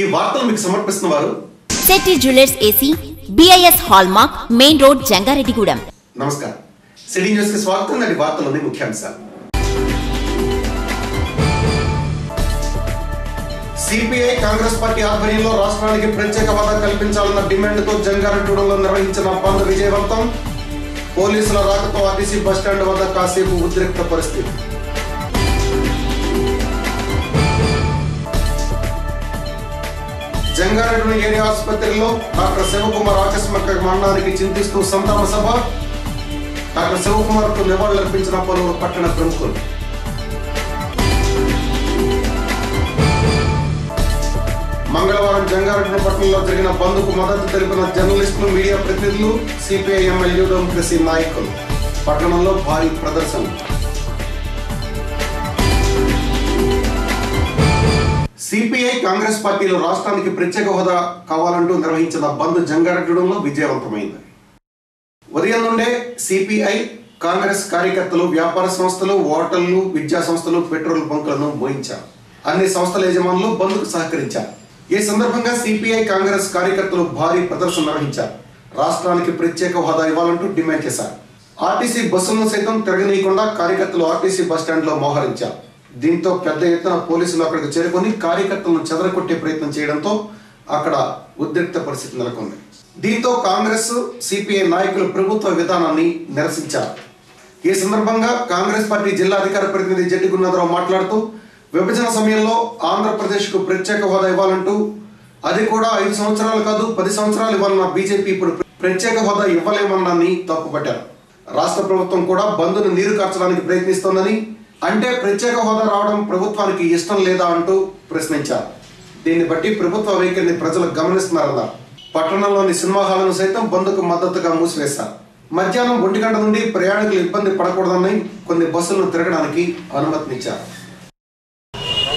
ఈ వార్తలు మీకు సమర్పిస్తున్న వారు Shetty jewellers AC, BIS hallmark, main road, Jangareddygudem. నమస్కారం. సిటీ న్యూస్ కి స్వాగతం. నాటి వార్తలోని ముఖ్యాంశాలు. సిపిఐ కాంగ్రెస్ పార్టీ ఆధ్వర్యంలో రాష్ట్రానికి ప్రత్యేక హోదా కల్పించాలన్న డిమాండ్తో జంగారెడ్డిగూడెంలో నిర్వహించిన బంద్ విజయవంతం. పోలీసుల రాకతో ఆర్టీసీ బస్టాండ్ వద్ద కాసేపు ఉద్రిక్త పరిస్థితి. జంగారెడ్డి ఏరియా ఆసుపత్రిలో డాక్టర్ శివకుమార్ ఆకస్మిక మరణానికి చింతిస్తూ సంతాప సభ. డాక్టర్ శివకుమార్ కు నివాళులర్పించిన పలువురు పట్టణ ప్రముఖులు. మంగళవారం జంగారెడ్డి పట్టణంలో జరిగిన బంద్కు మద్దతు తెలిపిన జర్నలిస్టులు, మీడియా ప్రతినిధులు, సిపిఐ ఎమ్మెల్యే డెమోక్రసీ నాయకులు. పట్టణంలో భారీ ప్రదర్శన. సిపిఐ కాంగ్రెస్ పార్టీలో రాష్ట్రానికి ప్రత్యేక హోదా కావాలంటూ నిర్వహించిన బంద్ జంగారెడ్డిగూడెంలో విజయవంతమైంది. ఉదయం నుండే సిపిఐ కాంగ్రెస్ కార్యకర్తలు వ్యాపార సంస్థలు, హోటళ్లు, విద్యా సంస్థలు, పెట్రోల్ బంకులను మోయించారు. అన్ని సంస్థల యజమానులు బంద్కు సహకరించారు. ఈ సందర్భంగా సిపిఐ కాంగ్రెస్ కార్యకర్తలు భారీ ప్రదర్శన నిర్వహించారు. రాష్ట్రానికి ప్రత్యేక హోదా ఇవ్వాలంటూ డిమాండ్ చేశారు. ఆర్టీసీ బస్సులను సైతం తిరగనీయకుండా కార్యకర్తలు ఆర్టీసీ బస్టాండ్ లో మోహరించారు. దీంతో పెద్ద ఎత్తున పోలీసులు అక్కడికి చేరుకొని కార్యకర్తలను చెదరగొట్టే ప్రయత్నం చేయడంతో అక్కడ ఉద్రిక్త పరిస్థితి నెలకొంది. దీంతో కాంగ్రెస్, సిపిఐ నాయకులు ప్రభుత్వ విధానాన్ని నిరసించారు. ఈ సందర్భంగా కాంగ్రెస్ పార్టీ జిల్లా అధికార ప్రతినిధి జడ్డి గురునాథరావు మాట్లాడుతూ, విభజన సమయంలో ఆంధ్రప్రదేశ్ కు ప్రత్యేక హోదా ఇవ్వాలంటూ, అది కూడా 5 సంవత్సరాలు కాదు 10 సంవత్సరాలు ఇవ్వాలన్న బీజేపీ ఇప్పుడు ప్రత్యేక హోదా ఇవ్వలేమన్నాన్ని తప్పుపట్టారు. రాష్ట్ర ప్రభుత్వం కూడా బంద్ను నీరు కార్చడానికి ప్రయత్నిస్తోందని, అంటే ప్రత్యేక హోదా రావడం ప్రభుత్వానికి ఇష్టం లేదా అంటూ ప్రశ్నించారు. దీన్ని బట్టి ప్రభుత్వ వైఖరిని ప్రజలు గమనిస్తున్నారన్నారు. పట్టణంలోని సినిమా హాలను సైతం బంద్కు మద్దతుగా మూసివేశారు. మధ్యాహ్నం 1 గంట నుండి ప్రయాణికులు ఇబ్బంది పడకూడదని కొన్ని బస్సులను తిరగడానికి అనుమతినిచ్చారు.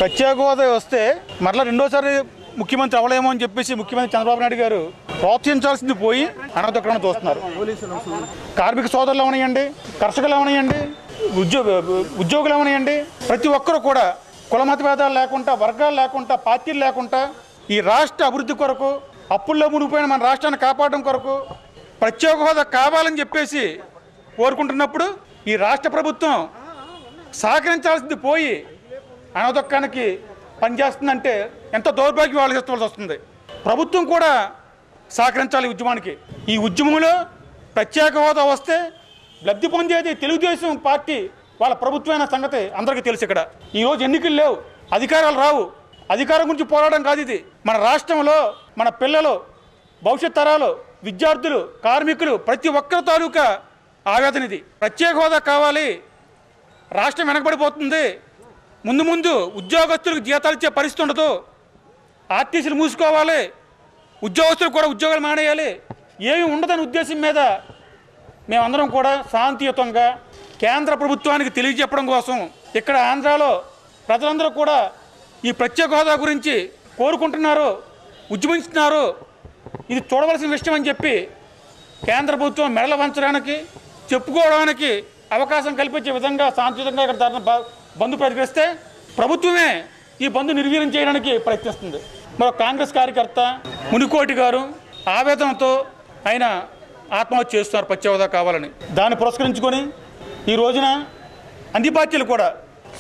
ప్రత్యేక హోదా వస్తే మరలా రెండోసారి ముఖ్యమంత్రి అవలేమో అని చెప్పేసి ముఖ్యమంత్రి చంద్రబాబు నాయుడు గారు ప్రోత్సహించాల్సింది పోయి అనర్థకరణ చూస్తున్నారు. కార్మిక సోదరులు అవనియండి, కర్షకులు అవనియండి, ఉద్యోగులు అవనియండి, ప్రతి ఒక్కరు కూడా కులమత భేదాలు లేకుండా, వర్గాలు లేకుండా, పార్టీలు లేకుండా ఈ రాష్ట్ర అభివృద్ధి కొరకు, అప్పుల్లో మునిగిపోయిన మన రాష్ట్రాన్ని కాపాడడం కొరకు ప్రత్యేక హోదా కావాలని చెప్పేసి కోరుకుంటున్నప్పుడు ఈ రాష్ట్ర ప్రభుత్వం సహకరించాల్సింది పోయి అనర్థకానికి పనిచేస్తుందంటే ఎంత దౌర్భాగ్యం ఆలోచించవలసి వస్తుంది. ప్రభుత్వం కూడా సహకరించాలి ఉద్యమానికి. ఈ ఉద్యమంలో ప్రత్యేక హోదా వస్తే లబ్ధి పొందేది తెలుగుదేశం పార్టీ వాళ్ళ ప్రభుత్వమైన సంగతి అందరికీ తెలుసు. ఇక్కడ ఈరోజు ఎన్నికలు లేవు, అధికారాలు రావు. అధికారం గురించి పోరాటం కాదు ఇది. మన రాష్ట్రంలో మన పిల్లలు, భవిష్యత్ తరాలు, విద్యార్థులు, కార్మికులు, ప్రతి ఒక్కరి తాలూకా ఆవేదన ఇది. ప్రత్యేక హోదా కావాలి, రాష్ట్రం వెనకబడిపోతుంది, ముందు ముందు ఉద్యోగస్తులకు జీతాలు ఇచ్చే పరిస్థితి ఉండదు, ఆర్టీసీలు మూసుకోవాలి, ఉద్యోగస్తులు కూడా ఉద్యోగాలు మానేయాలి, ఏమీ ఉండదని ఉద్దేశం మీద మేమందరం కూడా శాంతియుతంగా కేంద్ర ప్రభుత్వానికి తెలియజెప్పడం కోసం ఇక్కడ ఆంధ్రాలో ప్రజలందరూ కూడా ఈ ప్రత్యేక హోదా గురించి కోరుకుంటున్నారు, ఉద్యమిస్తున్నారు. ఇది చూడవలసిన విషయం అని చెప్పి కేంద్ర ప్రభుత్వం మెడలు వంచడానికి, చెప్పుకోవడానికి అవకాశం కల్పించే విధంగా శాంతియుతంగా ఇక్కడ బంద్ ప్రతిകരിస్తే ప్రభుత్వమే ఈ బంద్ నిర్వీర్యం చేయడానికి ప్రయత్నిస్తుంది. మరో కాంగ్రెస్ కార్యకర్త మునికోటి గారు ఆవేదనతో ఆయన ఆత్మహత్య చేస్తున్నారు ప్రత్యేక హోదా కావాలని. దాన్ని పురస్కరించుకొని ఈ రోజున అన్ని పార్టీలు కూడా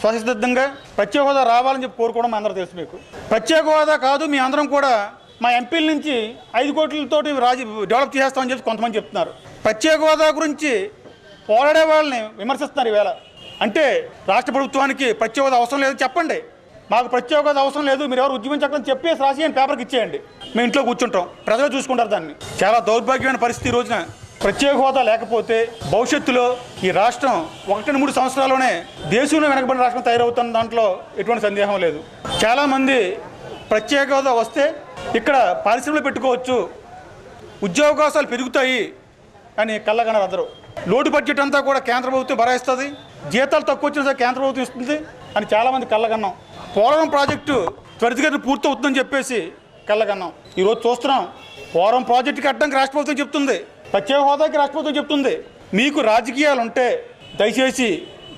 స్వసిద్ధంగా ప్రత్యేక హోదా రావాలని చెప్పి కోరుకోవడం అందరూ తెలుసు. మీకు ప్రత్యేక హోదా కాదు, మీ అందరం కూడా మా ఎంపీల నుంచి 5 కోట్లతో డెవలప్ చేస్తామని చెప్పి కొంతమంది చెప్తున్నారు. ప్రత్యేక హోదా గురించి పోరాడే వాళ్ళని విమర్శిస్తున్నారు ఈవేళ. అంటే రాష్ట్ర ప్రభుత్వానికి ప్రత్యేక హోదా అవసరం లేదు చెప్పండి, మాకు ప్రత్యేక హోదా అవసరం లేదు, మీరు ఎవరు ఉద్యమించకని చెప్పేసి రాసేయండి, పేపర్కి ఇచ్చేయండి, మేము ఇంట్లో కూర్చుంటాం, ప్రజలు చూసుకుంటారు దాన్ని. చాలా దౌర్భాగ్యమైన పరిస్థితి ఈ రోజున. ప్రత్యేక హోదా లేకపోతే భవిష్యత్తులో ఈ రాష్ట్రం 1-3 సంవత్సరాల్లోనే దేశంలో వెనకబడిన రాష్ట్రం తయారవుతున్న దాంట్లో ఎటువంటి సందేహం లేదు. చాలామంది ప్రత్యేక హోదా వస్తే ఇక్కడ పరిశ్రమలు పెట్టుకోవచ్చు, ఉద్యోగావకాశాలు పెరుగుతాయి అని కళ్ళగన్నారు అందరూ. లోటు బడ్జెట్ అంతా కూడా కేంద్ర ప్రభుత్వం భరాయిస్తుంది, జీతాలు తక్కువ వచ్చినా సరే కేంద్ర ప్రభుత్వం ఇస్తుంది అని చాలామంది కళ్ళగన్నాం. పోలవరం ప్రాజెక్టు త్వరితగతిన పూర్తవుతుందని చెప్పేసి కళ్ళగన్నాం. ఈరోజు చూస్తున్నాం, పోలవరం ప్రాజెక్టు కట్టడానికి రాష్ట్ర ప్రభుత్వం చెప్తుంది, ప్రత్యేక హోదాకి రాష్ట్ర ప్రభుత్వం చెప్తుంది. మీకు రాజకీయాలు ఉంటే దయచేసి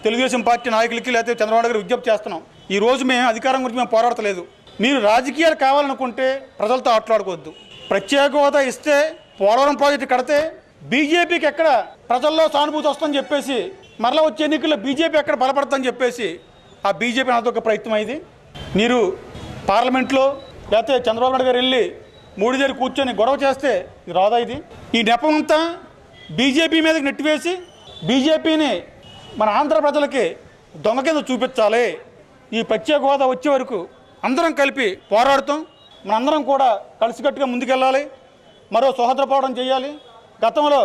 తెలుగుదేశం పార్టీ నాయకులకి లేకపోతే చంద్రబాబు గారు విజ్ఞప్తి చేస్తున్నాం, ఈ రోజు మేము అధికారం గురించి మేము పోరాడతలేదు, మీరు రాజకీయాలు కావాలనుకుంటే ప్రజలతో ఆటలాడుకోవద్దు. ప్రత్యేక హోదా ఇస్తే పోలవరం ప్రాజెక్టు కడితే బీజేపీకి ఎక్కడ ప్రజల్లో సానుభూతి వస్తుందని చెప్పేసి మరలా వచ్చే ఎన్నికల్లో బీజేపీ ఎక్కడ బలపడతామని చెప్పేసి ఆ బీజేపీ అదొక ప్రయత్నం ఇది. మీరు పార్లమెంట్లో లేకపోతే చంద్రబాబు నాయుడు గారు వెళ్ళి మోడీ దగ్గర కూర్చొని గొడవ చేస్తే ఇది రాదా? ఇది ఈ నెపం అంతా బీజేపీ మీదకి నెట్టివేసి బీజేపీని మన ఆంధ్ర ప్రజలకి దొంగ కింద చూపించాలి. ఈ ప్రత్యేక హోదా వచ్చే వరకు అందరం కలిపి పోరాడుతాం. మనందరం కూడా కలిసికట్టుగా ముందుకెళ్ళాలి. మరో సోదర పోరాటం చేయాలి. గతంలో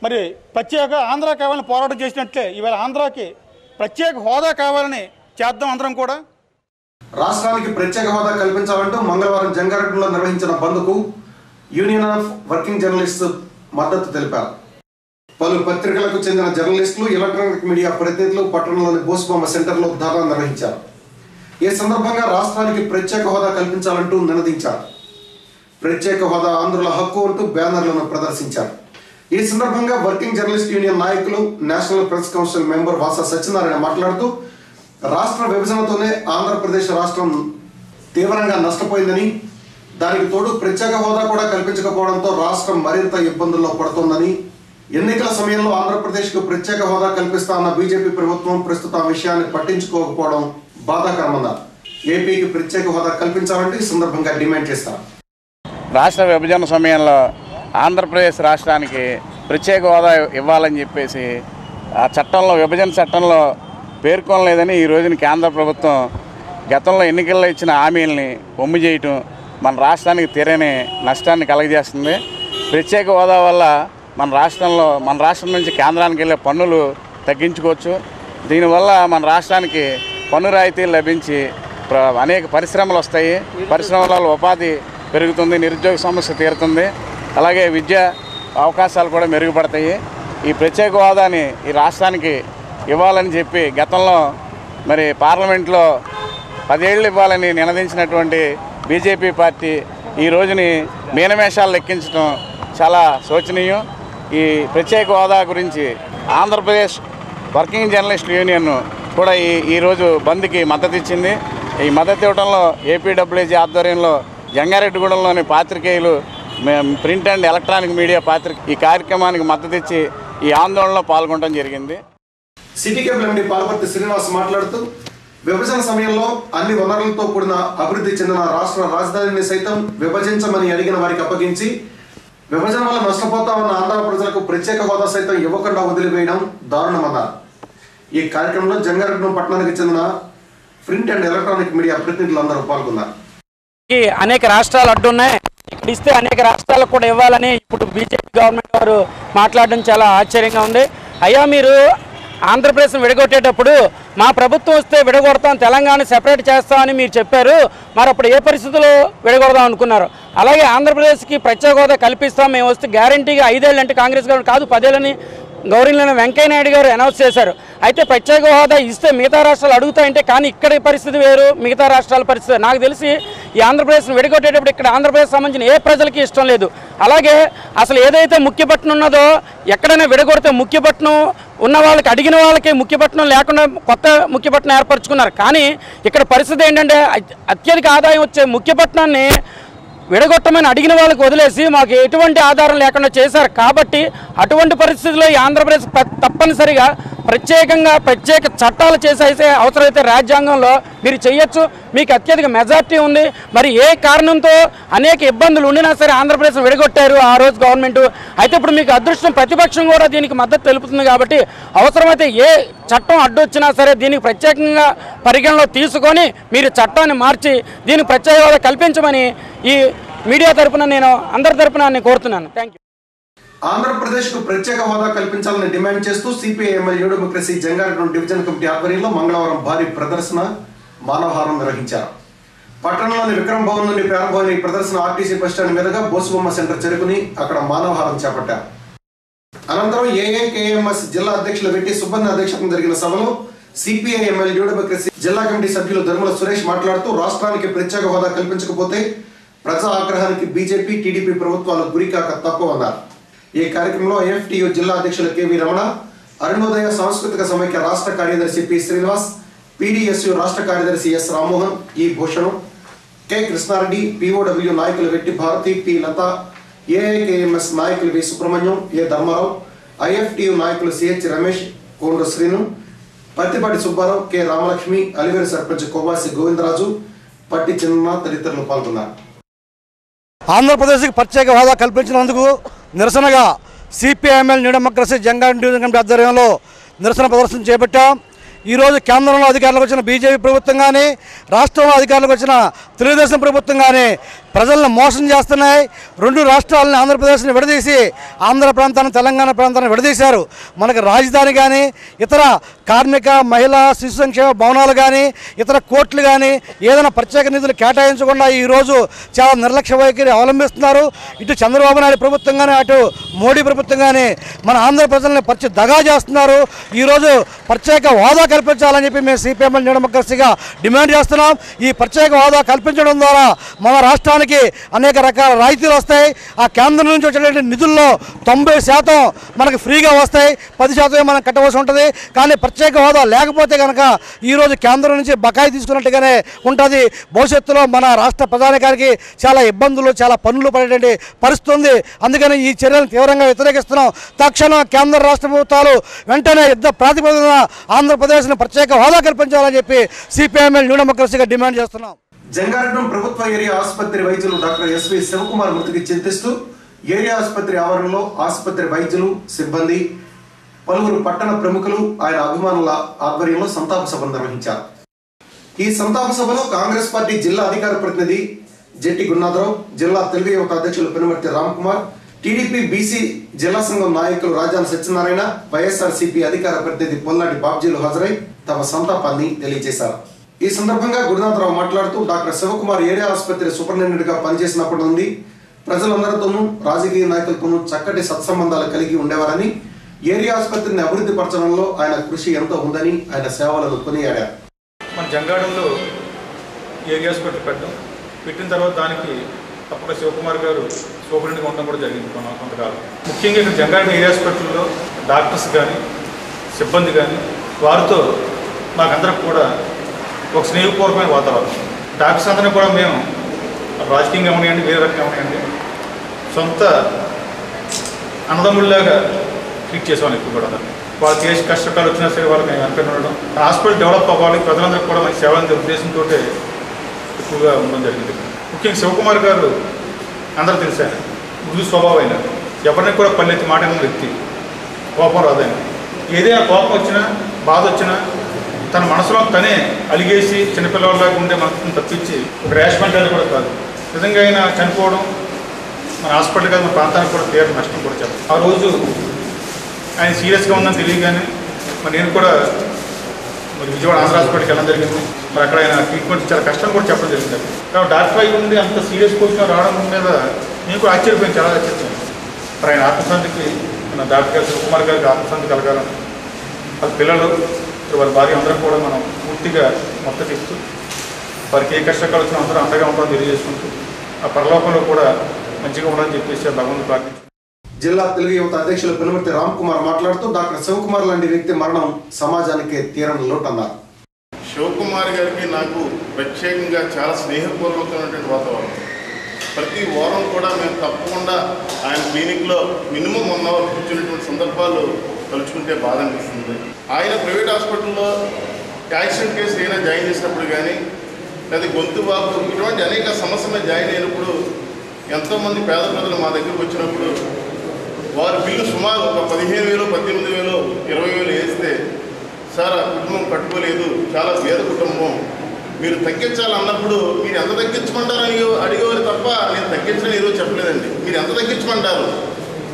మరి ప్రత్యేక ఆంధ్ర కావాలని పోరాటం చేసినట్లే ఈవేళ ఆంధ్రాకి ప్రత్యేక హోదా కావాలని చేద్దాం అందరం కూడా. రాష్ట్రానికి ప్రత్యేక హోదా కల్పించాలంటూ మంగళవారం జంగారెడ్డిలో నిర్వహించిన బంద్కు యూనియన్ ఆఫ్ వర్కింగ్ జర్నలిస్ట్స్ మద్దతు తెలిపారు. పలు పత్రికలకు చెందిన జర్నలిస్టులు, ఎలక్ట్రానిక్ మీడియా ప్రతినిధులు పట్టణంలోని బోసుబొమ్మ సెంటర్లో ధర్నా నిర్వహించారు. ఈ సందర్భంగా రాష్ట్రానికి ప్రత్యేక హోదా కల్పించాలంటూ నినదించారు. ప్రత్యేక హోదా ఆంధ్రుల హక్కు అంటూ బ్యానర్లను ప్రదర్శించారు. ఈ సందర్భంగా వర్కింగ్ జర్నలిస్ట్ యూనియన్ నాయకులు, national press council member Vasa Satyanarayana మాట్లాడుతూ రాష్ట్ర విభజనతోనే ఆంధ్రప్రదేశ్ రాష్ట్రం తీవ్రంగా నష్టపోయిందని, దానికి తోడు ప్రత్యేక హోదా కూడా కల్పించకపోవడంతో రాష్ట్రం మరింత ఇబ్బందుల్లో పడుతోందని, ఎన్నికల సమయంలో ఆంధ్రప్రదేశ్కు ప్రత్యేక హోదా కల్పిస్తామన్న బీజేపీ ప్రభుత్వం ప్రస్తుత విషయాన్ని పట్టించుకోకపోవడం బాధాకరమన్నారు. ఏపీకి ప్రత్యేక హోదా కల్పించాలంటే ఈ సందర్భంగా డిమాండ్ చేస్తారు. రాష్ట్ర విభజన సమయంలో ఆంధ్రప్రదేశ్ రాష్ట్రానికి ప్రత్యేక హోదా ఇవ్వాలని చెప్పేసి ఆ చట్టంలో, విభజన చట్టంలో పేర్కొనలేదని ఈ రోజున కేంద్ర ప్రభుత్వం గతంలో ఎన్నికల్లో ఇచ్చిన హామీలని ఒమ్ము చేయటం మన రాష్ట్రానికి తీరని నష్టాన్ని కలగజేస్తుంది. ప్రత్యేక హోదా వల్ల మన రాష్ట్రం నుంచి కేంద్రానికి వెళ్ళే పన్నులు తగ్గించుకోవచ్చు. దీనివల్ల మన రాష్ట్రానికి పన్ను రాయితీలు లభించి అనేక పరిశ్రమలు వస్తాయి. పరిశ్రమలలో ఉపాధి పెరుగుతుంది, నిరుద్యోగ సమస్య తీరుతుంది, అలాగే విద్యా అవకాశాలు కూడా మెరుగుపడతాయి. ఈ ప్రత్యేక హోదాని ఈ రాష్ట్రానికి ఇవ్వాలని చెప్పి గతంలో మరి పార్లమెంట్లో 10 ఏళ్ళు ఇవ్వాలని నినదించినటువంటి బీజేపీ పార్టీ ఈ రోజుని మీనమేషాలు లెక్కించడం చాలా శోచనీయం. ఈ ప్రత్యేక హోదా గురించి ఆంధ్రప్రదేశ్ వర్కింగ్ జర్నలిస్ట్ యూనియన్ కూడా ఈరోజు బంద్కి మద్దతు ఇచ్చింది. ఈ మద్దతు ఇవ్వడంలో ఏపీడబ్ల్యూజీ ఆధ్వర్యంలో జంగారెడ్డిగూడెంలోని పాత్రికేయులు, ప్రింట్ అండ్ ఎలక్ట్రానిక్ మీడియా ఈ కార్యక్రమానికి మద్దతు ఇచ్చి ఈ ఆందోళనలో పాల్గొనడం జరిగింది. City cable MD Palaparthi Srinivas మాట్లాడుతూ విభజన సమయంలో అన్ని వనరులతో కూడిన అభివృద్ధి చెందిన రాష్ట్ర రాజధానిని సైతం విభజించమని అడిగిన వారికి అప్పగించి విభజన వల్ల నష్టపోతామన్న ఆంధ్ర ప్రజలకు ప్రత్యేక హోదా సైతం ఇవ్వకుండా వదిలివేయడం దారుణమన్నారు. ఈ కార్యక్రమంలో జంగారెడ్డి పట్టణానికి చెందిన ప్రింట్ అండ్ ఎలక్ట్రానిక్ మీడియా ప్రతినిధులందరూ పాల్గొన్నారు. అనేక రాష్ట్రాలు అడ్డున్నాయి, ఇక్కడ ఇస్తే అనేక రాష్ట్రాలకు కూడా ఇవ్వాలని ఇప్పుడు బీజేపీ గవర్నమెంట్ వారు మాట్లాడడం చాలా ఆశ్చర్యంగా ఉంది. అయ్యా, మీరు ఆంధ్రప్రదేశ్ని విడగొట్టేటప్పుడు మా ప్రభుత్వం వస్తే విడగొడతాం, తెలంగాణ సెపరేట్ చేస్తామని మీరు చెప్పారు. మరి అప్పుడు ఏ పరిస్థితుల్లో విడగొడదాం అనుకున్నారు? అలాగే ఆంధ్రప్రదేశ్కి ప్రత్యేక హోదా కల్పిస్తాం మేము వస్తే గ్యారంటీగా 5 ఏళ్ళు అంటే కాంగ్రెస్ గవర్నమెంట్ కాదు 10 ఏళ్ళని గౌరవనీయులైన వెంకయ్య నాయుడు గారు అనౌన్స్ చేశారు. అయితే ప్రత్యేక హోదా ఇస్తే మిగతా రాష్ట్రాలు అడుగుతాయంటే, కానీ ఇక్కడ పరిస్థితి వేరు, మిగతా రాష్ట్రాల పరిస్థితి. నాకు తెలిసి ఈ ఆంధ్రప్రదేశ్ని విడగొట్టేటప్పుడు ఇక్కడ ఆంధ్రప్రదేశ్ సంబంధించిన ఏ ప్రజలకి ఇష్టం లేదు. అలాగే అసలు ఏదైతే ముఖ్యపట్నం ఉన్నదో ఎక్కడైనా విడగొడితే ముఖ్యపట్నం ఉన్న వాళ్ళకి అడిగిన వాళ్ళకి ముఖ్యపట్నం లేకుండా కొత్త ముఖ్యపట్నం ఏర్పరచుకున్నారు. కానీ ఇక్కడ పరిస్థితి ఏంటంటే అత్యధిక ఆదాయం వచ్చే ముఖ్యపట్నాన్ని విడగొట్టమని అడిగిన వాళ్ళకి వదిలేసి మాకు ఎటువంటి ఆధారం లేకుండా చేశారు. కాబట్టి అటువంటి పరిస్థితుల్లో ఈ ఆంధ్రప్రదేశ్ తప్పనిసరిగా ప్రత్యేక చట్టాలు చేసే అవసరమైతే రాజ్యాంగంలో మీరు చేయొచ్చు. మీకు అత్యధిక మెజార్టీ ఉంది. మరి ఏ కారణంతో అనేక ఇబ్బందులు ఉండినా సరే ఆంధ్రప్రదేశ్ విడగొట్టారు ఆ రోజు గవర్నమెంట్. అయితే ఇప్పుడు మీకు అదృష్టం ప్రతిపక్షం కూడా దీనికి మద్దతు తెలుపుతుంది. కాబట్టి అవసరమైతే ఏ చట్టం అడ్డొచ్చినా సరే దీనికి ప్రత్యేకంగా పరిగణలో తీసుకొని మీరు చట్టాన్ని మార్చి దీనికి ప్రత్యేక హోదా కల్పించమని ఈ మీడియా తరఫున నేను అందరి తరఫున నేను కోరుతున్నాను. Thank you. ఆంధ్రప్రదేశ్కు ప్రత్యేక హోదా కల్పించాలని డిమాండ్ చేస్తూ CPIML democracy Jangareddy division committee ఆధ్వర్యంలో మంగళవారం భారీ ప్రదర్శన, మానవహారం నిర్వహించారు. పట్టణంలోని విక్రమ్ భవన్ నుండి ప్రారంభమైన ఈ ప్రదర్శన ఆర్టీసీ బస్టాండ్ మీదుగా బోసుబొమ్మ సెంటర్ చేరుకుని అక్కడ మానవహారం చేపట్టారు. అనంతరం ఏఐకేఎంఎస్ జిల్లా అధ్యక్షులు వెట్టి సుబ్బన్న అధ్యక్షతన జరిగిన సభలో సిపిఐఎంఎల్ డెమోక్రసీ జిల్లా కమిటీ సభ్యులు ధర్మల సురేష్ మాట్లాడుతూ రాష్ట్రానికి ప్రత్యేక హోదా కల్పించకపోతే ప్రజా ఆగ్రహానికి బీజేపీ, టీడీపీ ప్రభుత్వాలు గురికాక తప్పవన్నారు. ఈ కార్యక్రమంలో ఏఎఫ్టీయూ జిల్లా అధ్యక్షులు కెవి రమణ, అరుణోదయ సాంస్కృతిక సమైక్య రాష్ట్ర కార్యదర్శి పి శ్రీనివాస్, పీడీఎస్యూ రాష్ట్ర కార్యదర్శి ఎస్ రామ్మోహన్, ఈ భూషణం, కె కృష్ణారెడ్డి, పిఓడబ్ల్యూ నాయకులు వెట్టి భారతి, పి లత, ఏఐకేఎంఎస్ నాయకులు వి సుబ్రహ్మణ్యం, ఏ ధర్మారావు, ఐఎఫ్టియు నాయకులు సిహెచ్ రమేష్, కోండ్ర శ్రీను, పత్తిపాటి సుబ్బారావు, కె రామలక్ష్మి, అలివేరు సర్పంచ్ కొవ్వాసి గోవిందరాజు, పట్టి చిన్న తదితరులు పాల్గొన్నారు. ఆంధ్రప్రదేశ్కి ప్రత్యేక హోదా కల్పించినందుకు నిరసనగా CPIML new democracy Jangareddy division committee ఆధ్వర్యంలో నిరసన ప్రదర్శన చేపట్టాం. ఈరోజు కేంద్రంలో అధికారులకు వచ్చిన బీజేపీ ప్రభుత్వం కానీ, రాష్ట్రంలో అధికారులకు వచ్చిన తెలుగుదేశం ప్రభుత్వం కానీ ప్రజలను మోసం చేస్తున్నాయి. రెండు రాష్ట్రాలని, ఆంధ్రప్రదేశ్ని విడదీసి ఆంధ్ర ప్రాంతాన్ని, తెలంగాణ ప్రాంతాన్ని విడదీశారు. మనకు రాజధాని కానీ, ఇతర కార్మిక, మహిళా, శిశు సంక్షేమ భవనాలు కానీ, ఇతర కోర్టులు కానీ ఏదైనా ప్రత్యేక నిధులు కేటాయించకుండా ఈరోజు చాలా నిర్లక్ష్య వైఖరి అవలంబిస్తున్నారు. ఇటు చంద్రబాబు నాయుడు ప్రభుత్వం కానీ, అటు మోడీ ప్రభుత్వం కానీ మన ఆంధ్ర ప్రజల్ని దగా చేస్తున్నారు. ఈరోజు ప్రత్యేక హోదా కల్పించాలని చెప్పి మేము సిపిఎంఎల్ న్యూ డెమోక్రసీగా డిమాండ్ చేస్తున్నాం. ఈ ప్రత్యేక హోదా కల్పించడం ద్వారా మన రాష్ట్రానికి అనేక రకాల రాయితీలు వస్తాయి. ఆ కేంద్రం నుంచి వచ్చేటువంటి నిధుల్లో 90% మనకు ఫ్రీగా వస్తాయి, 10% మనం కట్టవలసి ఉంటుంది. కానీ ప్రత్యేక హోదా లేకపోతే కనుక ఈరోజు కేంద్రం నుంచి బకాయి తీసుకున్నట్టుగానే ఉంటుంది. భవిష్యత్తులో మన రాష్ట్ర ప్రధానికానికి చాలా ఇబ్బందులు, చాలా పన్నులు పడేటువంటి పరిస్థితి ఉంది. అందుకని ఈ చర్యలను తీవ్రంగా వ్యతిరేకిస్తున్నాం. తక్షణం కేంద్ర రాష్ట్ర ప్రభుత్వాలు వెంటనే యుద్ధ ప్రాతిపదికన ఆంధ్రప్రదేశ్ను ప్రత్యేక హోదా కల్పించాలని చెప్పి సిపిఐఎంఎల్ న్యూ డెమోక్రసీగా డిమాండ్ చేస్తున్నాం. జంగారెడ్డి ప్రభుత్వ ఏరియా ఆసుపత్రి వైద్యులు డాక్టర్ ఎస్వి శివకుమార్ మృతికి చింతిస్తూ ఏరియా ఆసుపత్రి ఆవరణలో ఆసుపత్రి వైద్యులు, సిబ్బంది, పలువురు పట్టణ ప్రముఖులు, ఆయన అభిమానుల ఆధ్వర్యంలో సంతాప సభను నిర్వహించారు. ఈ సంతాప సభలో కాంగ్రెస్ పార్టీ జిల్లా అధికార ప్రతినిధి జెట్టి గున్నాథరావు, జిల్లా తెలుగు యువత అధ్యక్షులు పెనుమర్తి రామ్కుమార్, టీడీపీ బీసీ జిల్లా సంఘం నాయకులు రాజాన సత్యనారాయణ, వైఎస్ఆర్సీపీ అధికార ప్రతినిధి పొల్లాటి బాబ్జీలు హాజరై తమ సంతాపాన్ని తెలియజేశారు. ఈ సందర్భంగా గురునాథరావు మాట్లాడుతూ డాక్టర్ శివకుమార్ ఏరియా ఆసుపత్రి సూపరింటెండెంట్ గా పనిచేసినప్పటి నుండి ప్రజలందరితోనూ, రాజకీయ నాయకులతోనూ చక్కటి సత్సంబంధాలు కలిగి ఉండేవారని, ఏరియా ఆసుపత్రిని అభివృద్ధి పరచడంలో ఆయన కృషి ఎంతో ఉందని ఆయన సేవలను కొనియాడారు. మన జంగాడంలో ఏరియా హాస్పిటల్ పెట్టిన తర్వాత దానికి అప్పుడు శివకుమార్ గారు సూపరింటెండెంట్గా ఉండడం కూడా జరిగింది కొంతకాలం. ముఖ్యంగా ఇక్కడ జంగారెడ్డి ఏరియా హాస్పిటల్లో డాక్టర్స్ కానీ, సిబ్బంది కానీ, వారితో మాకందరికి కూడా ఒక స్నేహపూర్వకమైన వాతావరణం. డాక్టర్స్ అందరినీ కూడా మేము రాజకీయంగా ఉన్నాయండి, వేరే రకంగా ఉన్నాయండి, సొంత అన్నదమ్ముళ్ళలాగా ట్రీట్ చేసేవాళ్ళం. ఇప్పుడు కూడా వాళ్ళకి ఏ కష్టకాలు వచ్చినా సరే వాళ్ళకి మేము వెనక ఉండడం, హాస్పిటల్ డెవలప్ అవ్వాలి, ప్రజలందరికీ కూడా మంచి సేవ అందే ఉద్దేశంతో ఎక్కువగా ఉండడం జరిగింది. ముఖ్యంగా శివకుమార్ గారు అందరూ తెలిసారు, మృదు స్వభావం అయినా, ఎవరిని కూడా పల్లెత్తి మాట వ్యక్తి, కోపం రాదైన, ఏదైనా కోపం వచ్చినా, బాధ వచ్చినా తన మనసులో తనే అలిగేసి చిన్నపిల్లవాళ్ళలాగా ఉండే మనసును తప్పించి ఒక ర్యాష్ మెంటాలిటీ కూడా కాదు. నిజంగా అయినా చనిపోవడం మన హాస్పిటల్ కాదు, మన ప్రాంతానికి కూడా తీవ్ర నష్టం కూడా చెప్పాలి. ఆ రోజు ఆయన సీరియస్గా ఉందని తెలియగానే మరి నేను కూడా మరి విజయవాడ ఆంధ్ర హాస్పిటల్కి వెళ్ళడం జరిగింది. మరి అక్కడ ఆయన ట్రీట్మెంట్ చాలా కష్టం కూడా చెప్పడం జరిగింది. కాబట్టి డాక్టర్ అయి ఉండి అంత సీరియస్ పొజిషన్ రావడం మీద నేను కూడా ఆశ్చర్యపోయాను, చాలా ఆశ్చర్యపోయాను. మరి ఆయన ఆత్మశాంతికి మన డాక్టర్ గారు శివకుమార్ గారికి ఆత్మశాంతి కలగాలని, వాళ్ళ పిల్లలు, వారి భార్య అందరం కూడా మనం పూర్తిగా మద్దతు ఇస్తూ వారికి ఏ కష్టకాలు వచ్చినా అందరూ అండగా ఉంటామని తెలియజేసుకుంటూ ఆ పరలోకంలో కూడా మంచిగా ఉండాలని చెప్పేసి భగవంతుడు ప్రార్థించారు. జిల్లా తెలుగు యువత అధ్యక్షులు పెనుమర్తి రామ్కుమార్ మాట్లాడుతూ డాక్టర్ శివకుమార్ లాంటి వ్యక్తి మరణం సమాజానికి తీరని లోటు అన్నారు. శివకుమార్ గారికి నాకు ప్రత్యేకంగా చాలా స్నేహపూర్వకమైనటువంటి వాతావరణం. ప్రతి వారం కూడా మేము తప్పకుండా ఆయన క్లినిక్లో మినిమం 1 అవర్ కూర్చున్నటువంటి సందర్భాలు తలుచుకుంటే బాధ అనిపిస్తుంది. ఆయన ప్రైవేట్ హాస్పిటల్లో యాక్సిడెంట్ కేసు ఏదైనా జాయిన్ చేసినప్పుడు కానీ, లేదా గొంతు వాపు, ఇటువంటి అనేక సమస్యలు జాయిన్ అయినప్పుడు ఎంతోమంది పేద ప్రజలు మా దగ్గరకు వచ్చినప్పుడు వారి బిల్లు సుమారు ఒక 15,000, 18,000, 20,000 వేస్తే, సార్ ఆ కుటుంబం కట్టుకోలేదు, చాలా పేద కుటుంబం, మీరు తగ్గించాలన్నప్పుడు మీరు ఎంత తగ్గించమంటారని అడిగేవారు తప్ప నేను తగ్గించని ఈరోజు చెప్పలేదండి. మీరు ఎంత తగ్గించమంటారు,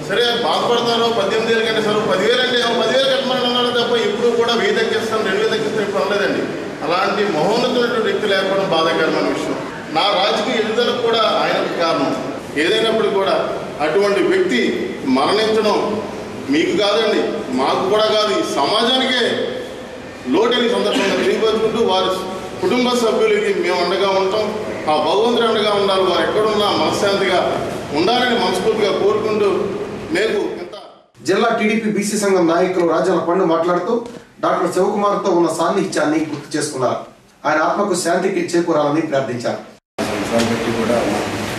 సరే బాధపడతారో 18,000 కంటే సార్ 10,000 అంటే 10,000 కట్టమని అన్నాడు తప్ప ఎప్పుడు కూడా 1,000 తగ్గిస్తాను, 2,000 తగ్గిస్తాను ఇప్పుడు అనలేదండి. అలాంటి మహోన్నతమైనటువంటి వ్యక్తి లేకపోవడం బాధాకరమైన విషయం. నా రాజకీయ ఎదుగుదలకు కూడా ఆయనకు కారణం. ఏదైనప్పుడు కూడా అటువంటి వ్యక్తి మరణించడం మీకు కాదండి, మాకు కూడా కాదు, ఈ సమాజానికే లోటైన సందర్భంగా తెలియపరుచుకుంటూ వారి కుటుంబ సభ్యులకి మేము అండగా ఉంటాం. ఆ భగవంతుడు అండగా ఉండాలి, వారు ఎక్కడున్నా మనశ్శాంతిగా ఉండాలని మనస్ఫూర్తిగా కోరుకుంటూ నేను జిల్లా టీడీపీ బీసీ సంఘం నాయకులు రాజాల పండు మాట్లాడుతూ డాక్టర్ శివకుమార్తో ఉన్న సాన్నిహిత్యాన్ని గుర్తు చేసుకున్నారు. ఆయన ఆత్మకు శాంతికి చేకూరాలని ప్రార్థించారు. సంవత్సరాలు బట్టి కూడా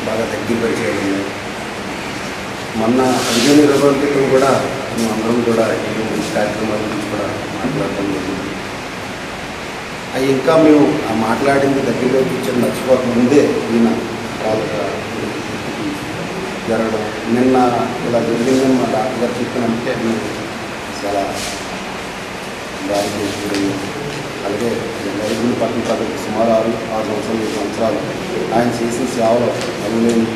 బాగా దగ్గర పరిచయం ఉన్నాయి. మొన్న 15-20 రోజుల క్రితం కూడా మేము అందరం కూడా ఎన్నో మంచి కార్యక్రమాల గురించి కూడా మాట్లాడటం జరిగింది. అవి ఇంకా మేము ఆ మాట్లాడింది దగ్గరలో కూర్చొని మర్చిపోక ముందే ఈయన వాళ్ళ జరగడం, నిన్న ఇలా జరిగిందని మా డాక్టర్ గారు చెప్పినందుకే మేము చాలా దానికి గురయ్యాం. అలాగే రైతులు పట్ల పద్ధతి సుమారు 6 సంవత్సరాలు 7 సంవత్సరాలు ఆయన చేసిన సేవలు అవ్వలేని,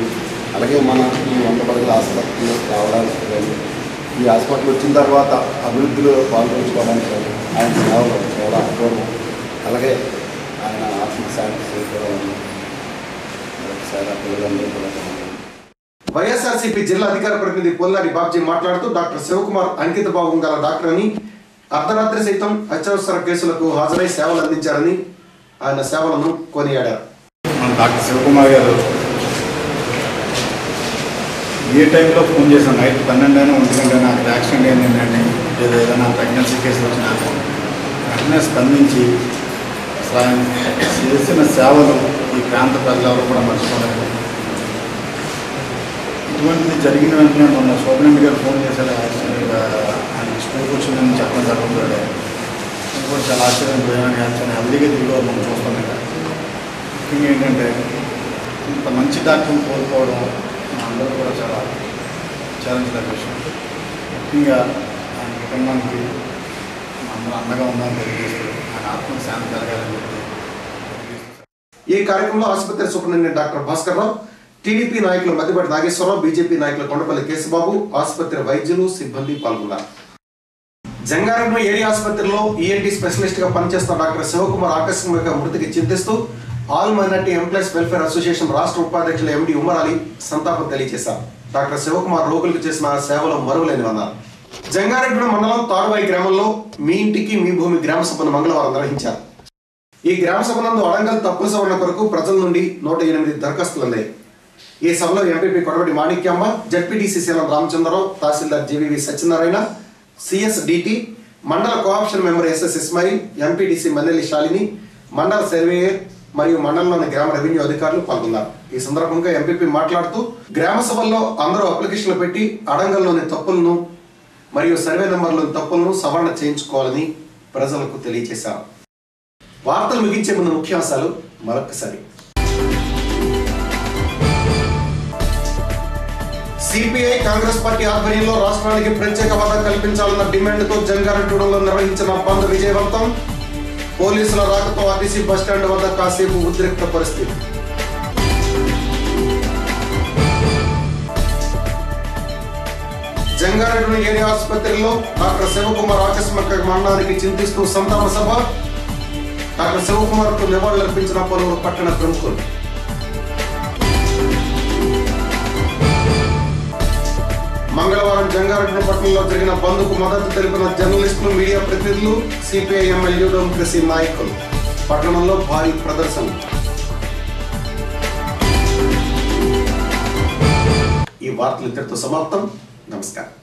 అలాగే మన ఈ 100 పడకల ఆసుపత్రిలో రావడానికి కానీ, ఈ హాస్పిటల్ వచ్చిన తర్వాత అభివృద్ధిలో పాల్గొంచుకోవడానికి కానీ ఆయన సేవలు చాలా అపూర్వం. అలాగే ఆయన ఆత్మశాంతి చేరుకోవాలని ఒకసారి పిల్లలందరూ కూడా వైఎస్ఆర్సీపీ జిల్లా అధికార ప్రతినిధి పొల్లారి బాబ్జీ మాట్లాడుతూ డాక్టర్ శివకుమార్ అంకిత భావం గల డాక్టర్ అని, అర్ధరాత్రి సైతం అత్యవసర కేసులకు హాజరై సేవలు అందించారని ఆయన సేవలను కొనియాడారు. డాక్టర్ శివకుమార్ గారు ఏ టైంలో ఫోన్ చేశాను, నైట్ 12 అయినా 1 గంట అయినా, అక్కడ యాక్సిడెంట్ ఏంటంటే లేదా ఏదైనా ప్రెగ్నెన్సీ కేసులు వచ్చినా వెంటనే స్పందించి ఆయన చేసిన సేవలు ఈ ప్రాంత ప్రజలెవరు కూడా మర్చిపోలేదు. ఇటువంటిది జరిగిన వెంటనే మొన్న సూపరింటెండెంట్ గారు ఫోన్ చేశారు, ఆయన స్కూల్కి వచ్చిందని చెప్పడం జరుగుతుంది. అది కూడా చాలా ఆశ్చర్యపోయాను. చాలా హెల్దీగా తిరిగి మనం చూస్తున్నాం. ముఖ్యంగా ఏంటంటే ఇంత మంచి డాక్టర్ని కోల్పోవడం అందరూ కూడా చాలా ఛాలెంజ్ తగ్గ విషయం. ముఖ్యంగా ఆయన కుటుంబానికి అందరూ అండగా ఉండాలని తెలియజేస్తూ ఆయన ఆత్మకు శాంతి కలగాలని చెప్పి. ఈ కార్యక్రమంలో ఆసుపత్రి superintendent doctor Bhaskar Rao, TDP నాయకులు మద్దిపాటి నాగేశ్వరరావు, బీజేపీ నాయకులు కొండపల్లి కేశబాబు, ఆసుపత్రి వైద్యులు సిబ్బంది పాల్గొన్నారు. జంగారెడ్డి ఏరియా ఆసుపత్రిలో ఈఎన్టీ స్పెషలిస్ట్ గా పనిచేస్తున్న డాక్టర్ శివకుమార్ ఆకస్మిక మృతికి చింతిస్తూ all minority employees welfare association రాష్ట్ర ఉపాధ్యక్షులు ఎండి ఉమర్ అలీ సంతాపం తెలియజేశారు. డాక్టర్ శివకుమార్ రోగులకు చేసిన సేవలు మరువలేనివన్నారు. జంగారెడ్డి మండలం తాడువాయి గ్రామంలో మీ ఇంటికి మీ భూమి గ్రామ సభను మంగళవారం నిర్వహించారు. ఈ గ్రామ సభ నందు అడంగల్ తప్పుల సవరణ కొరకు ప్రజల నుండి 108 దరఖాస్తులు అందాయి. ఈ సభలో MPP Kodavati Manikyamma, ZPTC Seelam Ramachandrarao, tahsildar GVV Satyanarayana, CSDT, mandal co-option member SS Ismail, MPTC Manneli Shalini, mandal surveyor మరియు మండలంలోని గ్రామ రెవెన్యూ అధికారులు పాల్గొన్నారు. ఈ సందర్భంగా ఎంపీపీ మాట్లాడుతూ గ్రామ సభల్లో అందరూ అప్లికేషన్లు పెట్టి అడంగల్లోని తప్పులను మరియు సర్వే నెంబర్లోని తప్పులను సవరణ చేయించుకోవాలని ప్రజలకు తెలియజేశారు. వార్తలు ముగించే ముందు ముఖ్యాంశాలు మరొకసారి. సిపిఐ కాంగ్రెస్ పార్టీ ఆధ్వర్యంలో రాష్ట్రానికి ప్రత్యేక హోదా కల్పించాలన్న డిమాండ్తో జంగారెడ్డిగూడెంలో నిర్వహించిన బంద్ విజయవంతం. పోలీసుల రాకతో ఆర్టీసీ బస్టాండ్ వద్ద కాసేపు ఉద్రిక్త పరిస్థితి. జంగారెడ్డి ఏరియా ఆసుపత్రిలో డాక్టర్ శివకుమార్ ఆకస్మిక మరణానికి చింతిస్తూ సంతాప సభ. డాక్టర్ శివకుమార్ కు నివాళులర్పించిన పలువురు పట్టణ ప్రముఖులు. మంగళవారం జంగారెడ్డి పట్టణంలో జరిగిన బంద్కు మద్దతు తెలిపిన జర్నలిస్టులు, మీడియా ప్రతినిధులు, సిపిఐ ఎమ్మెల్యే డెమోక్రసీ నాయకులు. పట్టణంలో భారీ ప్రదర్శన. ఈ వార్తలు ఇంతటితో సమాప్తం. నమస్కారం.